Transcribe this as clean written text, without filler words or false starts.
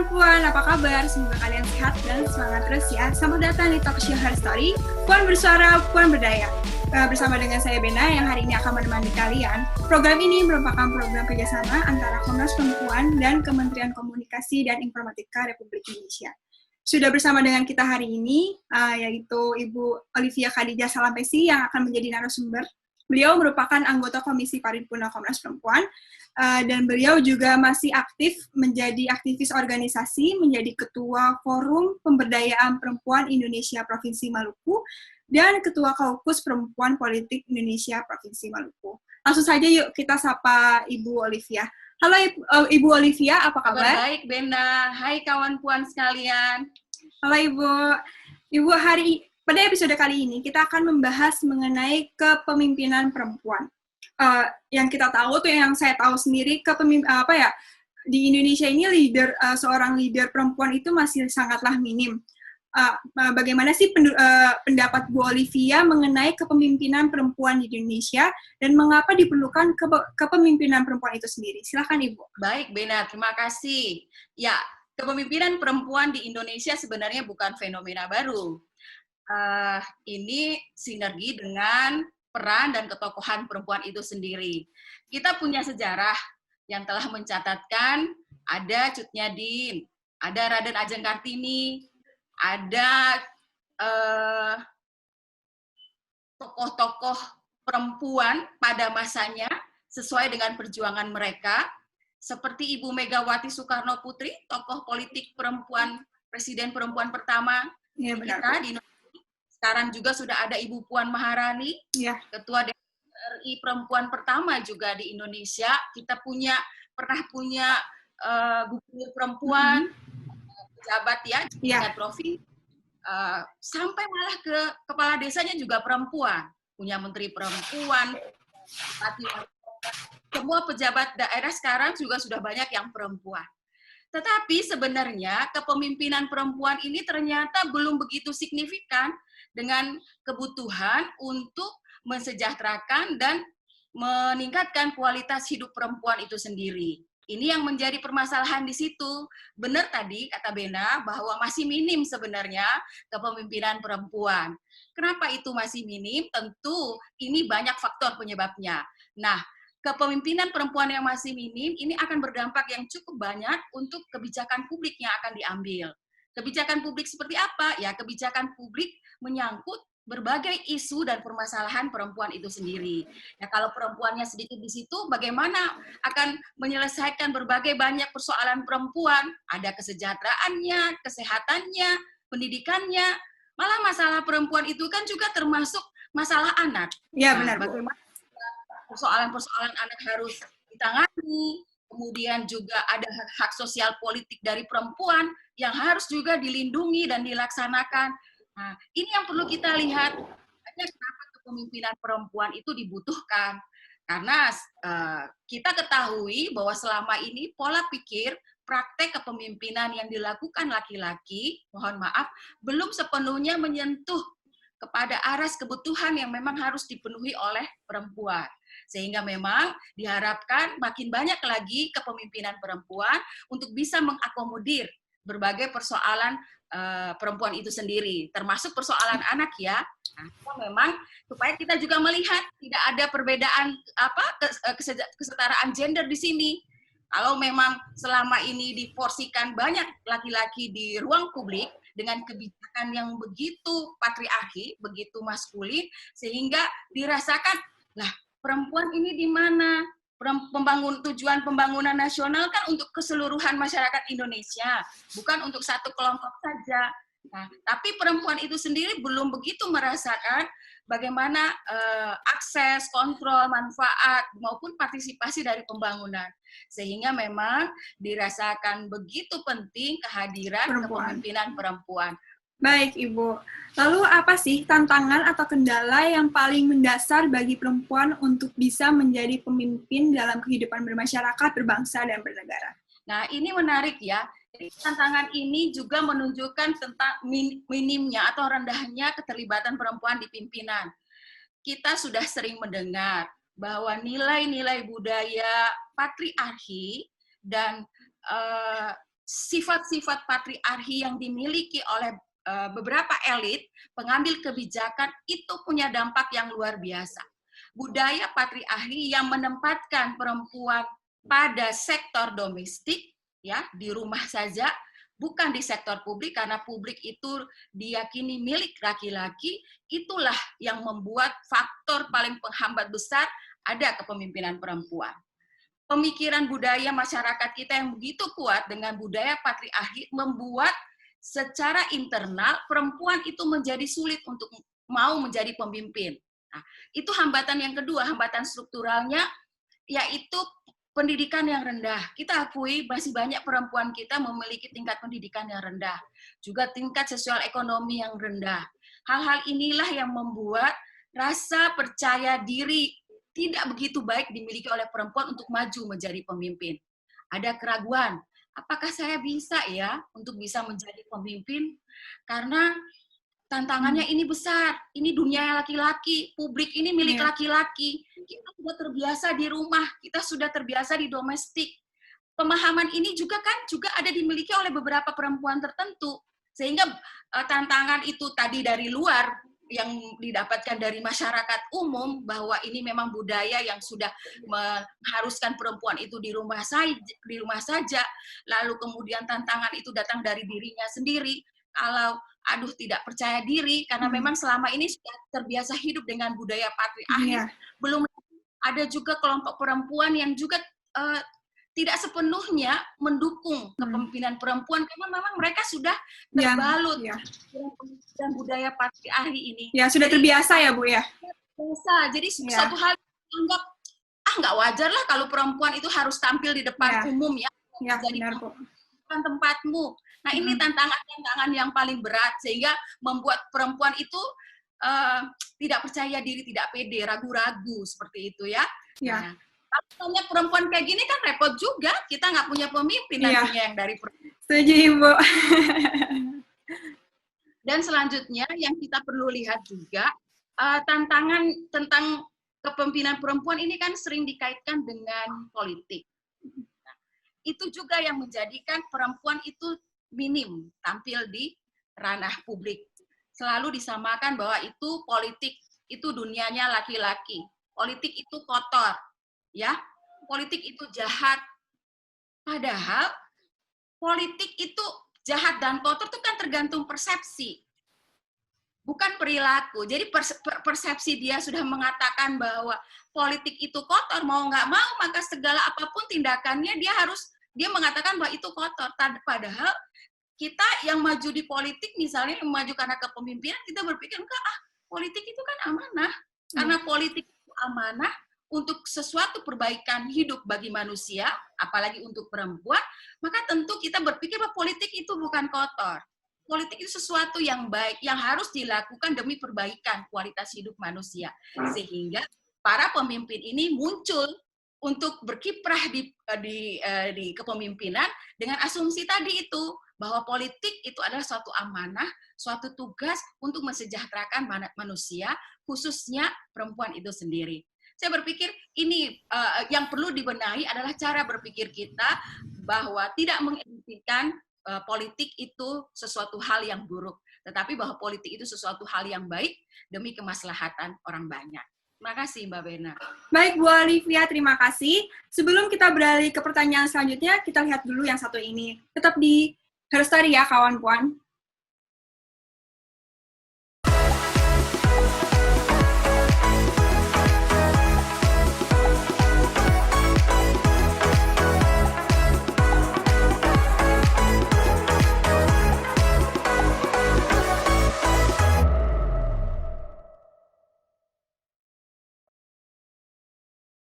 Puan, apa kabar? Semoga kalian sehat dan semangat terus ya. Selamat datang di Talk Show Her Story, Puan Bersuara, Puan Berdaya. Bersama dengan saya Bena yang hari ini akan menemani kalian. Program ini merupakan program kerjasama antara Komnas Perempuan dan Kementerian Komunikasi dan Informatika Republik Indonesia. Sudah bersama dengan kita hari ini, yaitu Ibu Olivia Khadijah Salampesi yang akan menjadi narasumber. Beliau merupakan anggota Komisi Paripurna Komnas Perempuan, dan beliau juga masih aktif menjadi aktivis organisasi, menjadi Ketua Forum Pemberdayaan Perempuan Indonesia Provinsi Maluku, dan Ketua Kaukus Perempuan Politik Indonesia Provinsi Maluku. Langsung saja yuk kita sapa Ibu Olivia. Halo Ibu Olivia, apa kabar? Baik, Benda. Hai kawan Puan sekalian. Halo Ibu. Ibu, pada episode kali ini kita akan membahas mengenai kepemimpinan perempuan. Yang kita tahu tuh, yang saya tahu sendiri, di Indonesia ini seorang leader perempuan itu masih sangatlah minim. Bagaimana sih pendapat Bu Olivia mengenai kepemimpinan perempuan di Indonesia dan mengapa diperlukan kepemimpinan perempuan itu sendiri? Silakan Ibu. Baik, Bena, terima kasih. Ya, kepemimpinan perempuan di Indonesia sebenarnya bukan fenomena baru. Ini sinergi dengan peran dan ketokohan perempuan itu sendiri. Kita punya sejarah yang telah mencatatkan ada Cut Nyadin, ada Raden Ajeng Kartini, ada tokoh-tokoh perempuan pada masanya sesuai dengan perjuangan mereka, seperti Ibu Megawati Soekarno Putri, tokoh politik perempuan, presiden perempuan pertama kita di Indonesia. Sekarang juga sudah ada Ibu Puan Maharani, Ketua DPR RI perempuan pertama juga di Indonesia. Kita pernah punya gubernur perempuan, pejabat tingkat provinsi, sampai malah ke kepala desanya juga perempuan. Punya menteri perempuan, semua pejabat daerah sekarang juga sudah banyak yang perempuan. Tetapi sebenarnya kepemimpinan perempuan ini ternyata belum begitu signifikan dengan kebutuhan untuk mensejahterakan dan meningkatkan kualitas hidup perempuan itu sendiri. Ini yang menjadi permasalahan di situ. Benar tadi kata Bena bahwa masih minim sebenarnya kepemimpinan perempuan. Kenapa itu masih minim? Tentu ini banyak faktor penyebabnya. Nah, kepemimpinan perempuan yang masih minim ini akan berdampak yang cukup banyak untuk kebijakan publik yang akan diambil. Kebijakan publik seperti apa? Ya, kebijakan publik menyangkut berbagai isu dan permasalahan perempuan itu sendiri. Ya, kalau perempuannya sedikit di situ, bagaimana akan menyelesaikan berbagai banyak persoalan perempuan? Ada kesejahteraannya, kesehatannya, pendidikannya. Malah masalah perempuan itu kan juga termasuk masalah anak. Ya, benar. Bagaimana persoalan-persoalan anak harus ditangani, kemudian juga ada hak sosial politik dari perempuan yang harus juga dilindungi dan dilaksanakan. Nah, ini yang perlu kita lihat. Kenapa kepemimpinan perempuan itu dibutuhkan? Karena kita ketahui bahwa selama ini pola pikir praktek kepemimpinan yang dilakukan laki-laki, mohon maaf, belum sepenuhnya menyentuh kepada aras kebutuhan yang memang harus dipenuhi oleh perempuan. Sehingga memang diharapkan makin banyak lagi kepemimpinan perempuan untuk bisa mengakomodir berbagai persoalan perempuan itu sendiri, termasuk persoalan anak ya. Nah, memang supaya kita juga melihat tidak ada perbedaan kesetaraan gender di sini. Kalau memang selama ini diporsikan banyak laki-laki di ruang publik dengan kebijakan yang begitu patriarki, begitu maskulin, sehingga dirasakan, lah perempuan ini di mana? Tujuan pembangunan nasional kan untuk keseluruhan masyarakat Indonesia, bukan untuk satu kelompok saja. Nah, tapi perempuan itu sendiri belum begitu merasakan bagaimana akses, kontrol, manfaat, maupun partisipasi dari pembangunan. Sehingga memang dirasakan begitu penting kehadiran kepemimpinan perempuan. Baik, Ibu. Lalu apa sih tantangan atau kendala yang paling mendasar bagi perempuan untuk bisa menjadi pemimpin dalam kehidupan bermasyarakat, berbangsa, dan bernegara? Nah, ini menarik ya. Tantangan ini juga menunjukkan tentang minimnya atau rendahnya keterlibatan perempuan di pimpinan. Kita sudah sering mendengar bahwa nilai-nilai budaya patriarki dan sifat-sifat patriarki yang dimiliki oleh beberapa elit pengambil kebijakan itu punya dampak yang luar biasa. Budaya patriarki yang menempatkan perempuan pada sektor domestik, ya, di rumah saja, bukan di sektor publik, karena publik itu diyakini milik laki-laki, itulah yang membuat faktor paling penghambat besar ada kepemimpinan perempuan. Pemikiran budaya masyarakat kita yang begitu kuat dengan budaya patriarki membuat secara internal perempuan itu menjadi sulit untuk mau menjadi pemimpin. Nah, itu hambatan yang kedua, hambatan strukturalnya, yaitu pendidikan yang rendah. Kita akui masih banyak perempuan kita memiliki tingkat pendidikan yang rendah, juga tingkat sosial ekonomi yang rendah. Hal-hal inilah yang membuat rasa percaya diri tidak begitu baik dimiliki oleh perempuan untuk maju menjadi pemimpin. Ada keraguan, apakah saya bisa ya untuk bisa menjadi pemimpin? Karena tantangannya ini besar, ini dunia laki-laki, publik ini milik laki-laki. Kita sudah terbiasa di rumah, kita sudah terbiasa di domestik. Pemahaman ini juga ada dimiliki oleh beberapa perempuan tertentu. Sehingga tantangan itu tadi dari luar yang didapatkan dari masyarakat umum, bahwa ini memang budaya yang sudah mengharuskan perempuan itu di rumah saja, lalu kemudian tantangan itu datang dari dirinya sendiri. Kalau tidak percaya diri, karena memang selama ini sudah terbiasa hidup dengan budaya patriarki, belum ada juga kelompok perempuan yang juga tidak sepenuhnya mendukung kepemimpinan perempuan, karena memang mereka sudah terbalut dengan budaya patriarki ini. Ya, sudah terbiasa ya, Bu ya? Biasa. Jadi suatu hal anggap, nggak wajar lah kalau perempuan itu harus tampil di depan umum ya. Jadi bukan tempatmu. Nah, ini tantangan-tantangan yang paling berat, sehingga membuat perempuan itu tidak percaya diri, tidak pede, ragu-ragu, seperti itu ya. Nah, kalau banyak perempuan kayak gini kan repot juga, kita nggak punya pemimpin nantinya yang dari perempuan. Setuju, Ibu. Dan selanjutnya yang kita perlu lihat juga, tantangan tentang kepemimpinan perempuan ini kan sering dikaitkan dengan politik. Nah, itu juga yang menjadikan perempuan itu minim tampil di ranah publik. Selalu disamakan bahwa itu politik, itu dunianya laki-laki. Politik itu kotor, ya. Politik itu jahat. Padahal politik itu jahat dan kotor itu kan tergantung persepsi, bukan perilaku. Jadi persepsi dia sudah mengatakan bahwa politik itu kotor, mau nggak mau, maka segala apapun tindakannya dia mengatakan bahwa itu kotor. Padahal kita yang maju di politik, misalnya yang maju karena kepemimpinan, kita berpikir, politik itu kan amanah. Karena politik itu amanah untuk sesuatu perbaikan hidup bagi manusia, apalagi untuk perempuan, maka tentu kita berpikir bahwa politik itu bukan kotor. Politik itu sesuatu yang baik, yang harus dilakukan demi perbaikan kualitas hidup manusia. Sehingga para pemimpin ini muncul untuk berkiprah di kepemimpinan dengan asumsi tadi itu, bahwa politik itu adalah suatu amanah, suatu tugas untuk mensejahterakan manusia, khususnya perempuan itu sendiri. Saya berpikir ini yang perlu dibenahi adalah cara berpikir kita, bahwa tidak mengidentikan politik itu sesuatu hal yang buruk, tetapi bahwa politik itu sesuatu hal yang baik demi kemaslahatan orang banyak. Terima kasih, Mbak Bena. Baik, Bu Olivia, terima kasih. Sebelum kita beralih ke pertanyaan selanjutnya, kita lihat dulu yang satu ini. Tetap di Herstory ya, kawan puan.